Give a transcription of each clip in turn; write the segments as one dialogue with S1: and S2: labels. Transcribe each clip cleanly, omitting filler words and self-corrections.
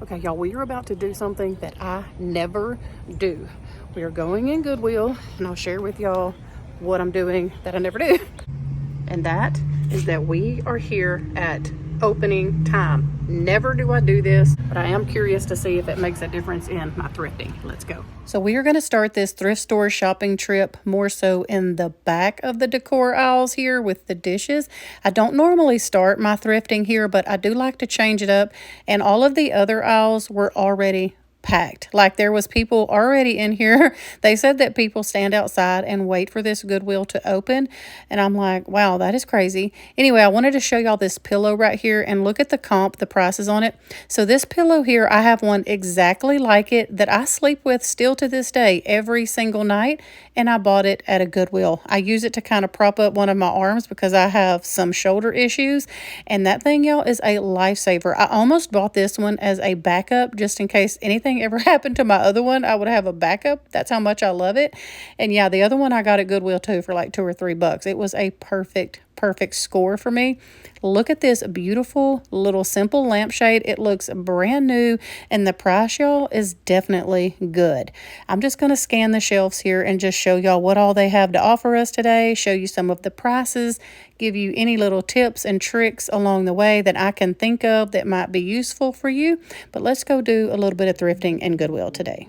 S1: Okay, y'all, we are about to do something that I never do. We are going in Goodwill, and I'll share with y'all what I'm doing that I never do. And that is that we are here at opening time. Never do I do this, but I am curious to see if it makes a difference in my thrifting. Let's go. So we are going to start this thrift store shopping trip more so in the back of the decor aisles here with the dishes. I don't normally start my thrifting here, but I do like to change it up. And all of the other aisles were already packed. Like there was people already in here. They said that people stand outside and wait for this Goodwill to open. And I'm like, wow, that is crazy. Anyway, I wanted to show y'all this pillow right here and look at the comp, the prices on it. So this pillow here, I have one exactly like it that I sleep with still to this day every single night. And I bought it at a Goodwill. I use it to kind of prop up one of my arms because I have some shoulder issues. And that thing, y'all, is a lifesaver. I almost bought this one as a backup just in case anything ever happened to my other one. I would have a backup. That's how much I love it. And yeah, the other one I got at Goodwill too for like $2 or $3. It was a perfect score for me. Look at this beautiful little simple lampshade. It looks brand new, and the price, y'all, is definitely good. I'm just going to scan the shelves here and just show y'all what all they have to offer us today, show you some of the prices, give you any little tips and tricks along the way that I can think of that might be useful for you. But let's go do a little bit of thrifting in Goodwill today.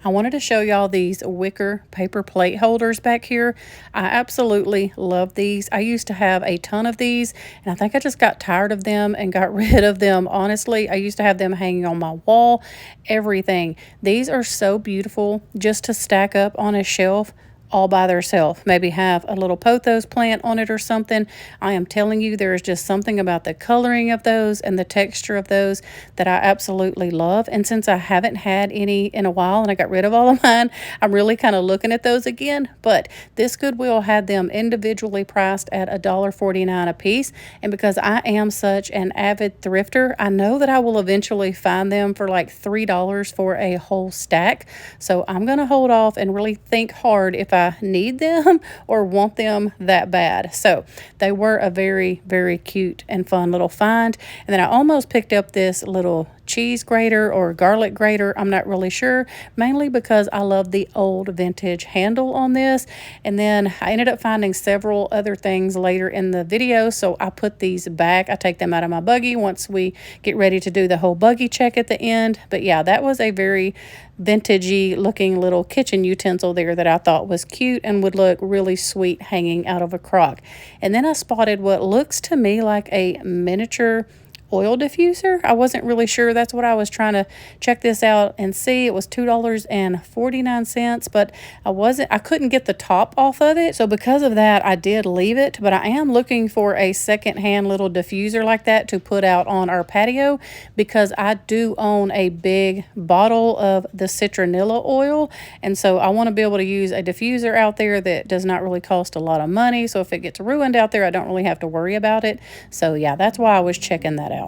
S1: I wanted to show y'all these wicker paper plate holders back here. I absolutely love these. I used to have a ton of these, and I think I just got tired of them and got rid of them. Honestly, I used to have them hanging on my wall, everything. These are so beautiful just to stack up on a shelf all by themselves. Maybe have a little pothos plant on it or something. I am telling you, there is just something about the coloring of those and the texture of those that I absolutely love. And since I haven't had any in a while and I got rid of all of mine, I'm really kind of looking at those again. But this Goodwill had them individually priced at $1.49 a piece. And because I am such an avid thrifter, I know that I will eventually find them for like $3 for a whole stack. So I'm going to hold off and really think hard if I need them or want them that bad. So they were a very, very cute and fun little find. And then I almost picked up this little cheese grater or garlic grater. I'm not really sure, mainly because I love the old vintage handle on this. And then I ended up finding several other things later in the video, so I put these back. I take them out of my buggy once we get ready to do the whole buggy check at the end. But yeah, that was a very vintagey looking little kitchen utensil there that I thought was cute and would look really sweet hanging out of a crock. And then I spotted what looks to me like a miniature oil diffuser. I wasn't really sure. That's what I was trying to check this out and see. It was $2.49, but I couldn't get the top off of it. So because of that, I did leave it, but I am looking for a secondhand little diffuser like that to put out on our patio because I do own a big bottle of the citronella oil. And so I want to be able to use a diffuser out there that does not really cost a lot of money. So if it gets ruined out there, I don't really have to worry about it. So yeah, that's why I was checking that out.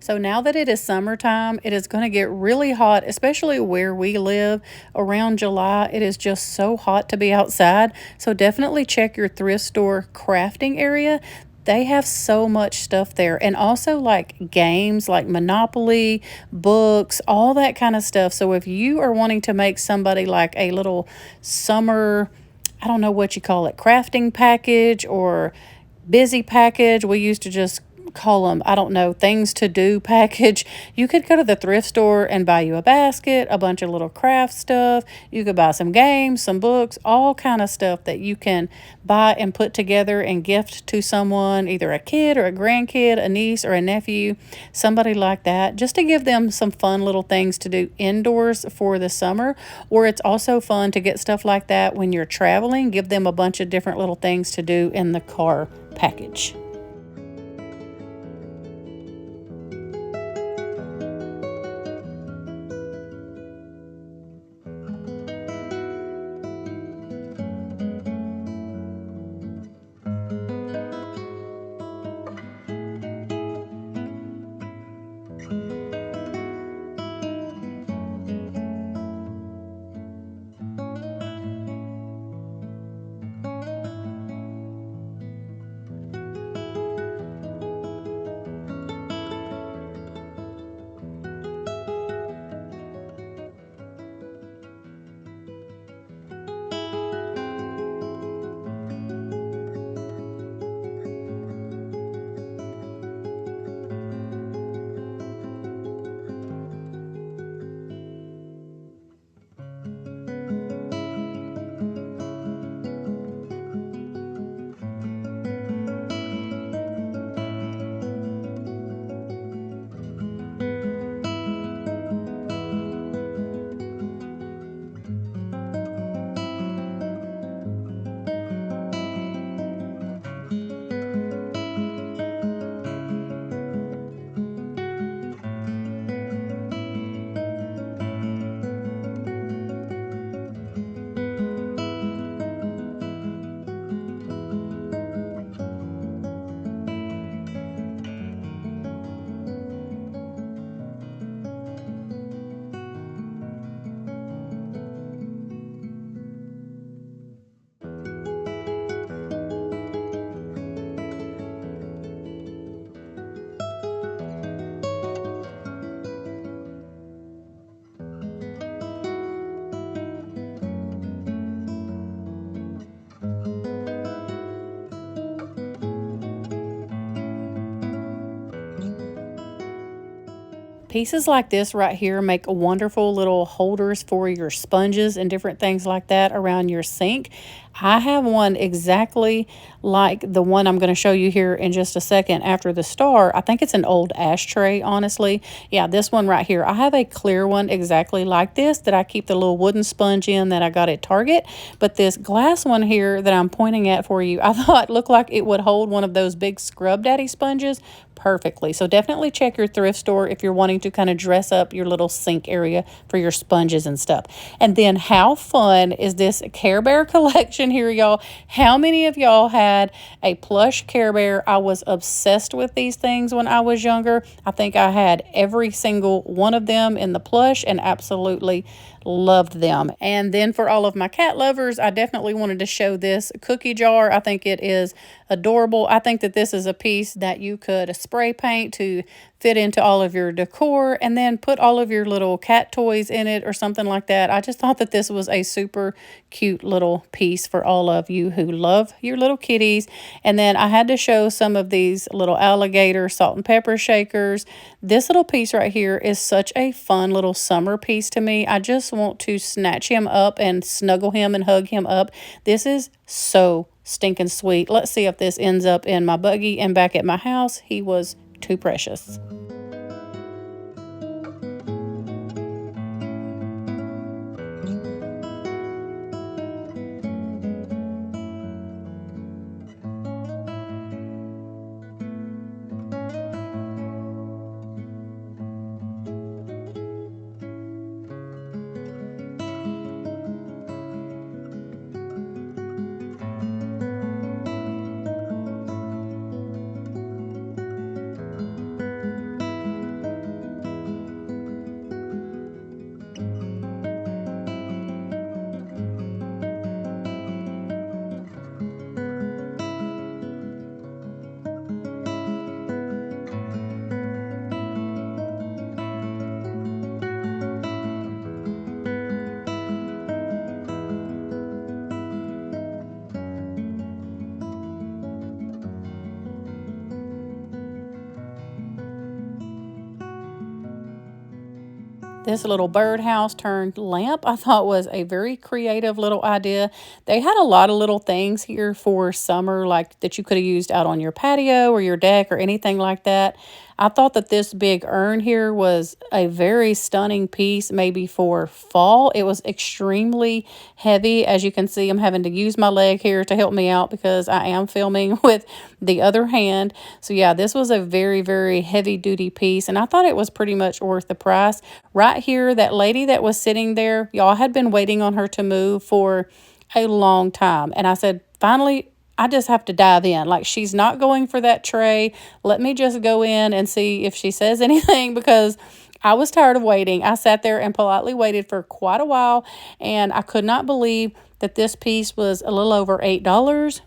S1: So now that it is summertime, it is going to get really hot, especially where we live. Around July, it is just so hot to be outside. So definitely check your thrift store crafting area. They have so much stuff there, and also like games like Monopoly, books, all that kind of stuff. So if you are wanting to make somebody like a little summer I don't know what you call it, crafting package or busy package. We used to just call them, I don't know, things to do package. You could go to the thrift store and buy you a basket, a bunch of little craft stuff. You could buy some games, some books, all kind of stuff that you can buy and put together and gift to someone, either a kid or a grandkid, a niece or a nephew, somebody like that, just to give them some fun little things to do indoors for the summer. Or it's also fun to get stuff like that when you're traveling. Give them a bunch of different little things to do in the car package. Pieces like this right here make wonderful little holders for your sponges and different things like that around your sink. I have one exactly like the one I'm going to show you here in just a second after the star. I think it's an old ashtray, honestly. Yeah, this one right here. I have a clear one exactly like this that I keep the little wooden sponge in that I got at Target. But this glass one here that I'm pointing at for you, I thought looked like it would hold one of those big Scrub Daddy sponges perfectly. So definitely check your thrift store if you're wanting to kind of dress up your little sink area for your sponges and stuff. And then how fun is this Care Bear collection here, y'all? How many of y'all had a plush Care Bear? I was obsessed with these things when I was younger. I think I had every single one of them in the plush and absolutely loved them. And then for all of my cat lovers, I definitely wanted to show this cookie jar. I think it is adorable. I think that this is a piece that you could spray paint to fit into all of your decor and then put all of your little cat toys in it or something like that. I just thought that this was a super cute little piece for all of you who love your little kitties. And then I had to show some of these little alligator salt and pepper shakers. This little piece right here is such a fun little summer piece to me. I just want to snatch him up and snuggle him and hug him up. This is so stinking sweet. Let's see if this ends up in my buggy and back at my house. He was too precious. This little birdhouse turned lamp I thought was a very creative little idea. They had a lot of little things here for summer, like that you could have used out on your patio or your deck or anything like that. I thought that this big urn here was a very stunning piece, maybe for fall. It was extremely heavy. As you can see, I'm having to use my leg here to help me out because I am filming with the other hand. So yeah, this was a very, very heavy duty piece, and I thought it was pretty much worth the price. Right here, that lady that was sitting there, y'all, had been waiting on her to move for a long time. And I said, finally, I just have to dive in. Like, she's not going for that tray. Let me just go in and see if she says anything, because I was tired of waiting. I sat there and politely waited for quite a while, and I could not believe that this piece was a little over $8.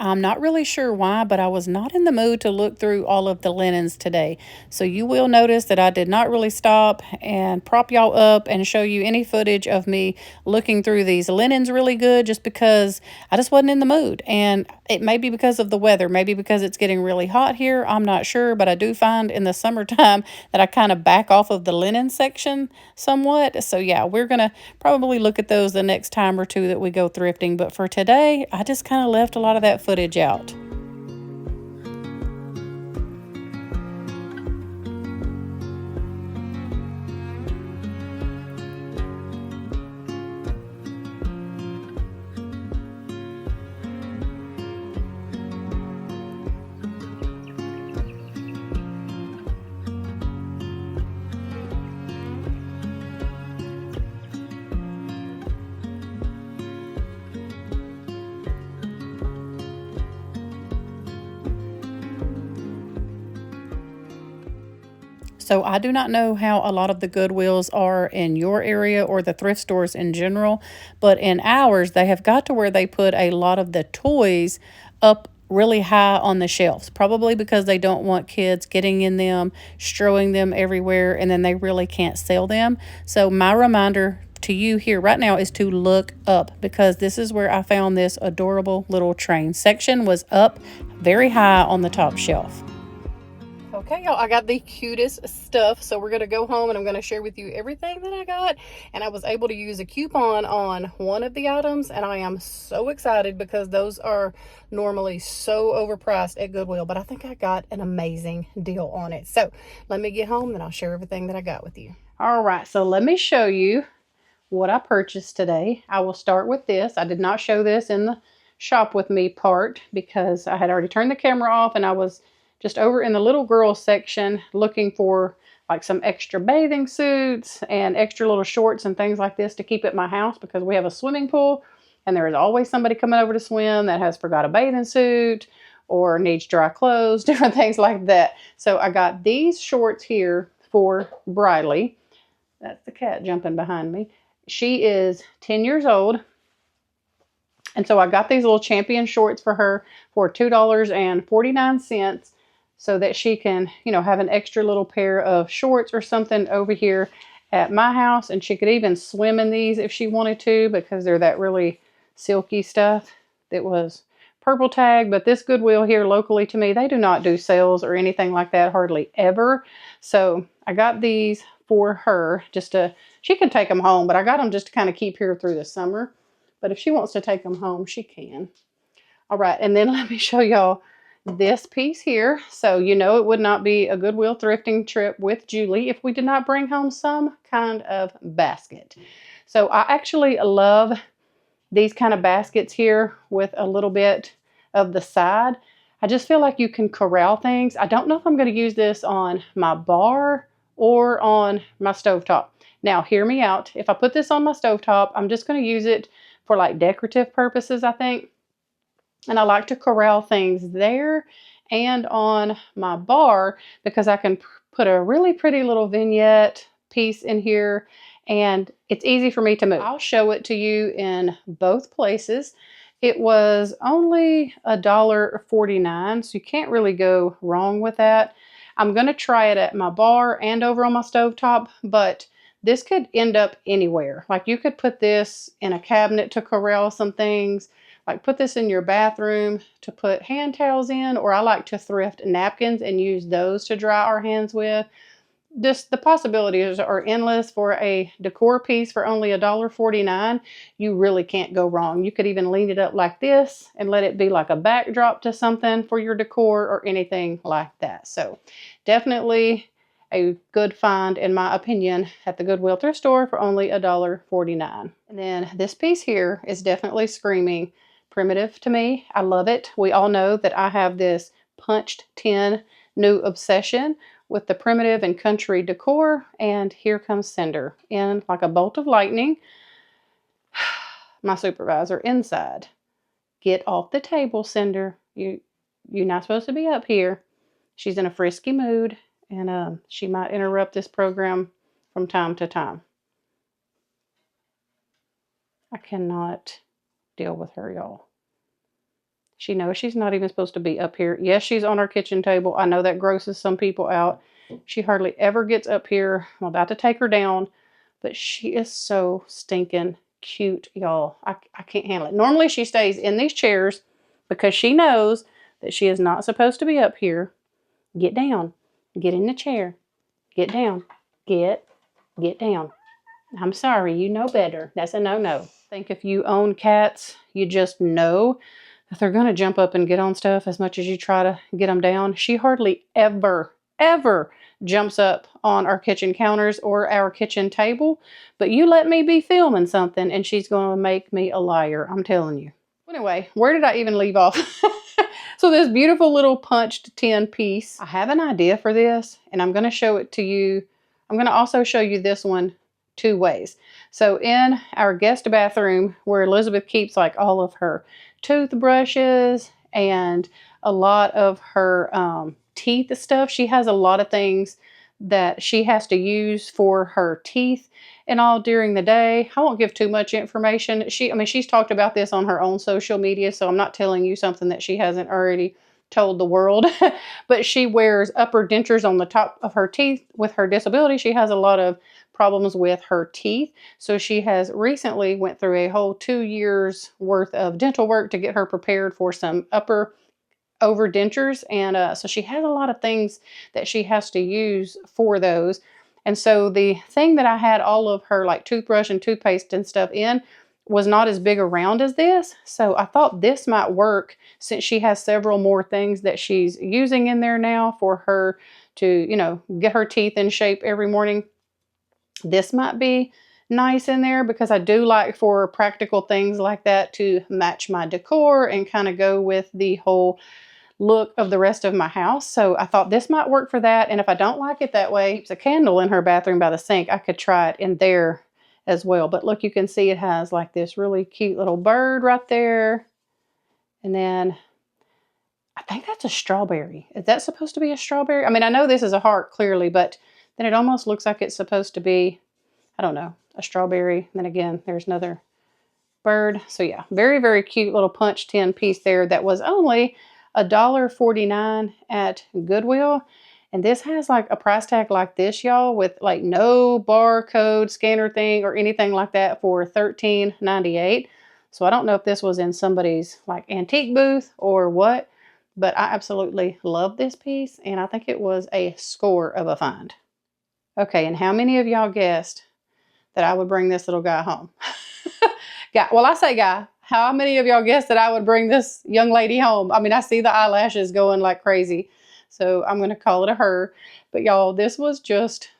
S1: I'm not really sure why, but I was not in the mood to look through all of the linens today. So you will notice that I did not really stop and prop y'all up and show you any footage of me looking through these linens really good, just because I just wasn't in the mood. And it may be because of the weather, maybe because it's getting really hot here. I'm not sure, but I do find in the summertime that I kind of back off of the linen section somewhat. So yeah, we're going to probably look at those the next time or two that we go thrifting. But for today, I just kind of left a lot of that footage out. So I do not know how a lot of the Goodwills are in your area or the thrift stores in general, but in ours, they have got to where they put a lot of the toys up really high on the shelves, probably because they don't want kids getting in them, strewing them everywhere, and then they really can't sell them. So my reminder to you here right now is to look up, because this is where I found this adorable little train. Section was up very high on the top shelf. Okay, y'all, I got the cutest stuff. So we're going to go home and I'm going to share with you everything that I got. And I was able to use a coupon on one of the items. And I am so excited because those are normally so overpriced at Goodwill. But I think I got an amazing deal on it. So let me get home and I'll share everything that I got with you. All right, so let me show you what I purchased today. I will start with this. I did not show this in the shop with me part because I had already turned the camera off and I was just over in the little girl section looking for like some extra bathing suits and extra little shorts and things like this to keep at my house, because we have a swimming pool and there is always somebody coming over to swim that has forgot a bathing suit or needs dry clothes, different things like that. So I got these shorts here for Briley. That's the cat jumping behind me. She is 10 years old. And so I got these little champion shorts for her for $2.49 so that she can, you know, have an extra little pair of shorts or something over here at my house. And she could even swim in these if she wanted to, because they're that really silky stuff that was purple tag. But this Goodwill here locally to me, they do not do sales or anything like that hardly ever. So I got these for her just to, she can take them home, but I got them just to kind of keep here through the summer. But if she wants to take them home, she can. All right, and then let me show y'all this piece here. So you know it would not be a Goodwill thrifting trip with Julie if we did not bring home some kind of basket. So I actually love these kind of baskets here with a little bit of the side. I just feel like you can corral things. I don't know if I'm going to use this on my bar or on my stovetop. Now, hear me out. If I put this on my stovetop, I'm just going to use it for like decorative purposes, I think. And I like to corral things there and on my bar because I can put a really pretty little vignette piece in here and it's easy for me to move. I'll show it to you in both places. It was only $1.49, so you can't really go wrong with that. I'm going to try it at my bar and over on my stovetop, but this could end up anywhere. Like you could put this in a cabinet to corral some things. Like put this in your bathroom to put hand towels in, or I like to thrift napkins and use those to dry our hands with. The possibilities are endless. For a decor piece for only $1.49, you really can't go wrong. You could even lean it up like this and let it be like a backdrop to something for your decor or anything like that. So definitely a good find in my opinion at the Goodwill thrift store for only $1.49. And then this piece here is definitely screaming primitive to me. I love it. We all know that I have this punched tin new obsession with the primitive and country decor, and here comes Cinder in like a bolt of lightning. My supervisor inside. Get off the table, Cinder. You're not supposed to be up here. She's in a frisky mood, and she might interrupt this program from time to time. I cannot deal with her, y'all. She knows she's not even supposed to be up here. Yes, she's on our kitchen table. I know that grosses some people out. She hardly ever gets up here. I'm about to take her down, but she is so stinking cute, y'all. I can't handle it. Normally, she stays in these chairs because she knows that she is not supposed to be up here. Get down. Get in the chair. Get down. Get down. I'm sorry. You know better. That's a no-no. I think if you own cats, you just know that they're going to jump up and get on stuff as much as you try to get them down. She hardly ever jumps up on our kitchen counters or our kitchen table. But you let me be filming something and she's going to make me a liar. I'm telling you. Anyway, where did I even leave off? So this beautiful little punched tin piece. I have an idea for this and I'm going to show it to you. I'm going to also show you this one two ways. So in our guest bathroom where Elizabeth keeps like all of her toothbrushes and a lot of her teeth stuff. She has a lot of things that she has to use for her teeth and all during the day. I won't give too much information. She's talked about this on her own social media, so I'm not telling you something that she hasn't already told the world. But she wears upper dentures on the top of her teeth. With her disability, she has a lot of problems with her teeth. So she has recently went through a whole 2 years worth of dental work to get her prepared for some upper over dentures. And so she has a lot of things that she has to use for those. And so the thing that I had all of her like toothbrush and toothpaste and stuff in was not as big around as this. So I thought this might work since she has several more things that she's using in there now for her to, get her teeth in shape every morning. This might be nice in there because I do like for practical things like that to match my decor and kind of go with the whole look of the rest of my house. So I thought this might work for that. And if I don't like it that way, it's a candle in her bathroom by the sink. I could try it in there as well. But look, you can see it has like this really cute little bird right there. And then I think that's a strawberry. Is that supposed to be a strawberry? I mean, I know this is a heart clearly, but then it almost looks like it's supposed to be, I don't know, a strawberry. And then again, there's another bird. So yeah, very, very cute little punch tin piece there that was only $1.49 at Goodwill. And this has like a price tag like this, y'all, with like no barcode scanner thing or anything like that for $13.98. So I don't know if this was in somebody's like antique booth or what, but I absolutely love this piece. And I think it was a score of a find. Okay, and how many of y'all guessed that I would bring this little guy home? Guy, well, I say guy. How many of y'all guessed that I would bring this young lady home? I mean, I see the eyelashes going like crazy. So I'm going to call it a her. But y'all, this was just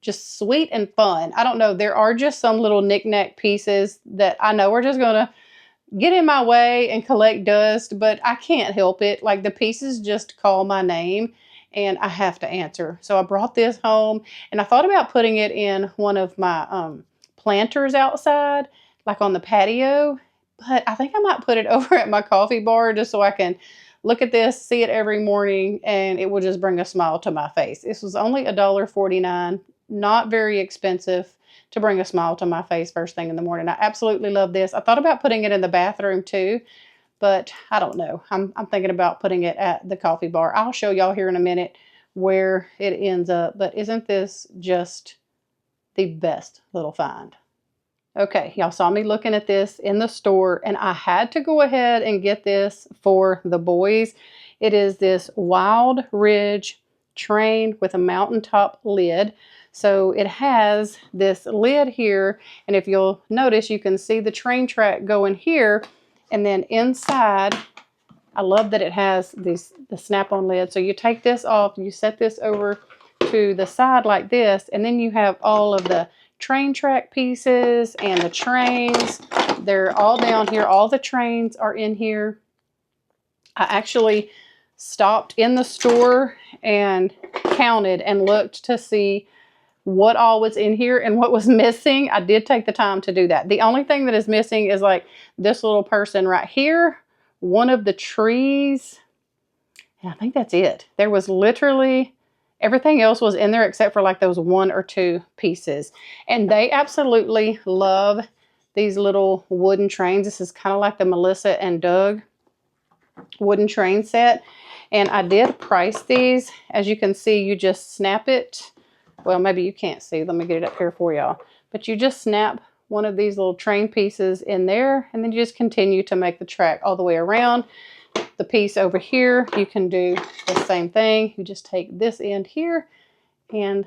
S1: sweet and fun. I don't know. There are just some little knick-knack pieces that I know are just going to get in my way and collect dust, but I can't help it. Like the pieces just call my name and I have to answer. So I brought this home and I thought about putting it in one of my planters outside, like on the patio, but I think I might put it over at my coffee bar just so I can look at this, see it every morning, and it will just bring a smile to my face. This was only $1.49, not very expensive to bring a smile to my face first thing in the morning. I absolutely love this. I thought about putting it in the bathroom too, but I don't know. I'm thinking about putting it at the coffee bar. I'll show y'all here in a minute where it ends up, but isn't this just the best little find? Okay, y'all saw me looking at this in the store and I had to go ahead and get this for the boys. It is this Wild Ridge train with a mountaintop lid. So it has this lid here, and if you'll notice, you can see the train track going here, and then inside, I love that it has the snap-on lid. So you take this off, you set this over to the side like this, and then you have all of the train track pieces and the trains. They're all down here. All the trains are in here. I actually stopped in the store and counted and looked to see what all was in here and what was missing. I did take the time to do that. The only thing that is missing is like this little person right here, one of the trees, and I think that's it. There was literally everything else was in there except for like those 1 or 2 pieces. And they absolutely love these little wooden trains. This is kind of like the Melissa and Doug wooden train set. And I did price these. As you can see, you just snap it. Well, maybe you can't see. Let me get it up here for y'all. But you just snap one of these little train pieces in there, and then you just continue to make the track all the way around. The piece over here, you can do the same thing. You just take this end here and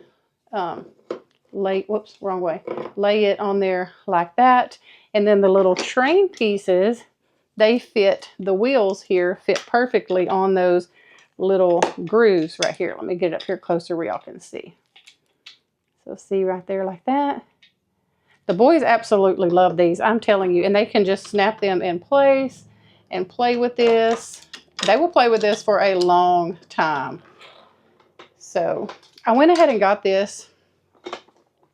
S1: lay it on there like that. And then the little train pieces, they fit, the wheels here fit perfectly on those little grooves right here. Let me get it up here closer where y'all can see. So see right there like that. The boys absolutely love these, I'm telling you, and they can just snap them in place and play with this. They will play with this for a long time. So I went ahead and got this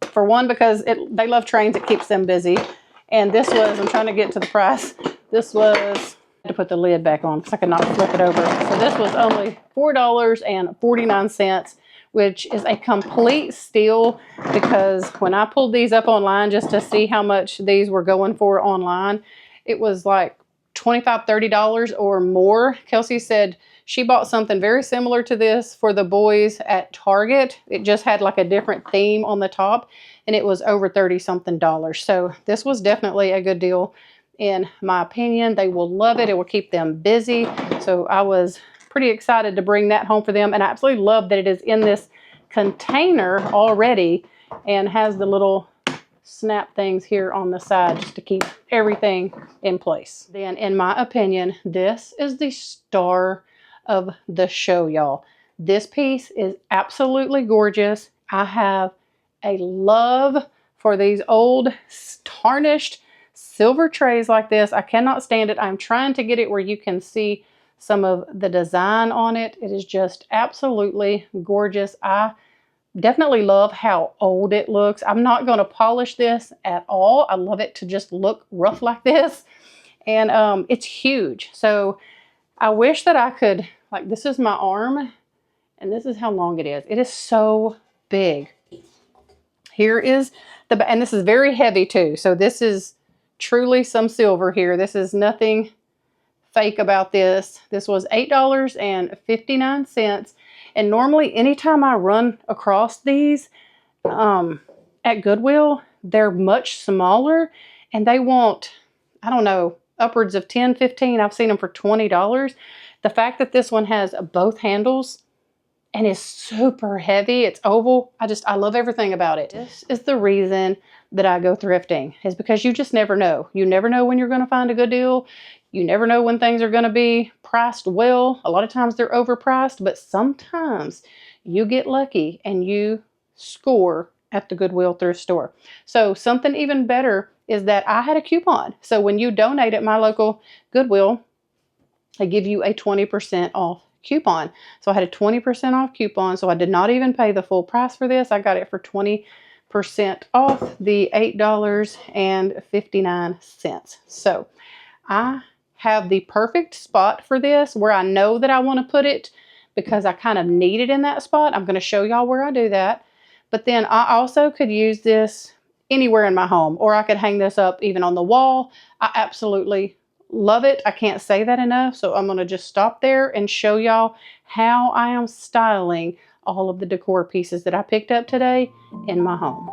S1: for one because they love trains. It keeps them busy. And this was, I'm trying to get to the price. This was, to put the lid back on because I could not flip it over. So this was only $4.49, which is a complete steal because when I pulled these up online just to see how much these were going for online, it was like $25, $30 or more. Kelsey said she bought something very similar to this for the boys at Target. It just had like a different theme on the top and it was over $30-something. So this was definitely a good deal in my opinion. They will love it. It will keep them busy. So I was pretty excited to bring that home for them, and I absolutely love that it is in this container already and has the little snap things here on the side just to keep everything in place. Then in my opinion, this is the star of the show, y'all. This piece is absolutely gorgeous. I have a love for these old tarnished silver trays like this. I cannot stand it. I'm trying to get it where you can see some of the design on it. It is just absolutely gorgeous. I definitely love how old it looks. I'm not going to polish this at all. I love it to just look rough like this. And it's huge. So I wish that I could, like, this is my arm and this is how long it is. It is so big. Here is the, and this is very heavy too. So this is truly some silver here. This is nothing fake about this. This was $8.59. And normally anytime I run across these at Goodwill, they're much smaller and they want, I don't know, upwards of $10, $15. I've seen them for $20. The fact that this one has both handles and it's super heavy. It's oval. I love everything about it. This is the reason that I go thrifting, is because you just never know. You never know when you're going to find a good deal. You never know when things are going to be priced well. A lot of times they're overpriced, but sometimes you get lucky and you score at the Goodwill Thrift Store. So something even better is that I had a coupon. So when you donate at my local Goodwill, they give you a 20% off coupon. So I had a 20% off coupon. So I did not even pay the full price for this. I got it for 20% off the $8.59. So I have the perfect spot for this where I know that I want to put it because I kind of need it in that spot. I'm going to show y'all where I do that. But then I also could use this anywhere in my home, or I could hang this up even on the wall. I absolutely love it. I can't say that enough. So I'm going to just stop there and show y'all how I am styling all of the decor pieces that I picked up today in my home.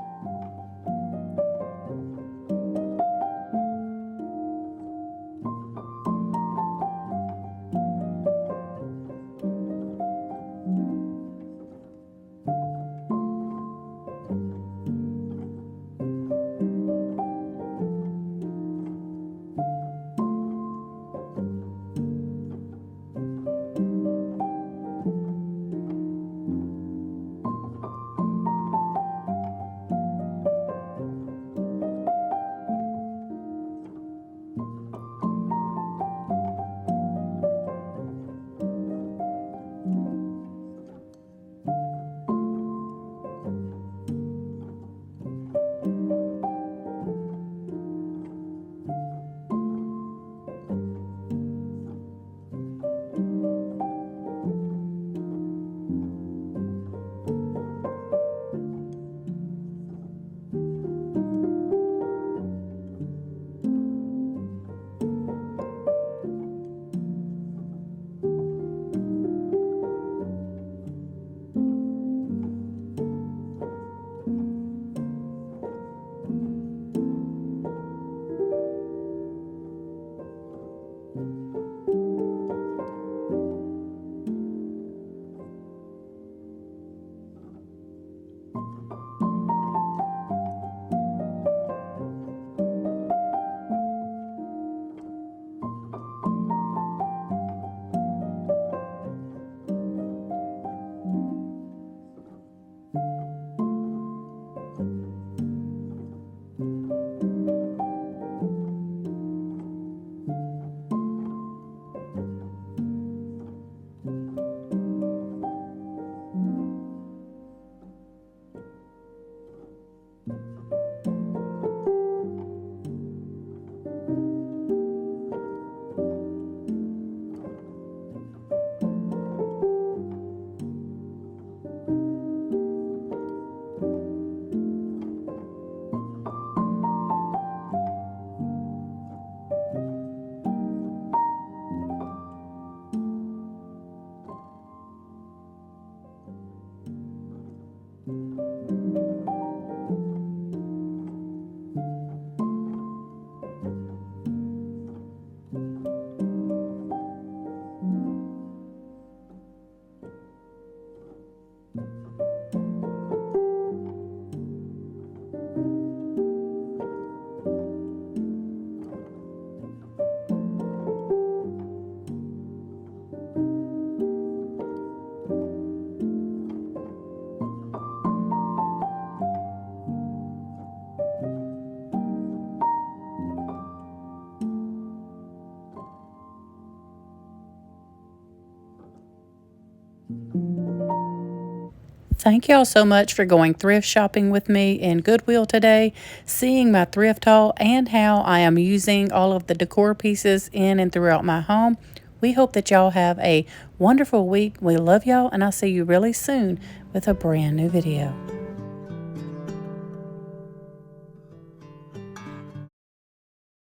S1: Thank y'all so much for going thrift shopping with me in Goodwill today, seeing my thrift haul and how I am using all of the decor pieces in and throughout my home. We hope that y'all have a wonderful week. We love y'all, and I'll see you really soon with a brand new video.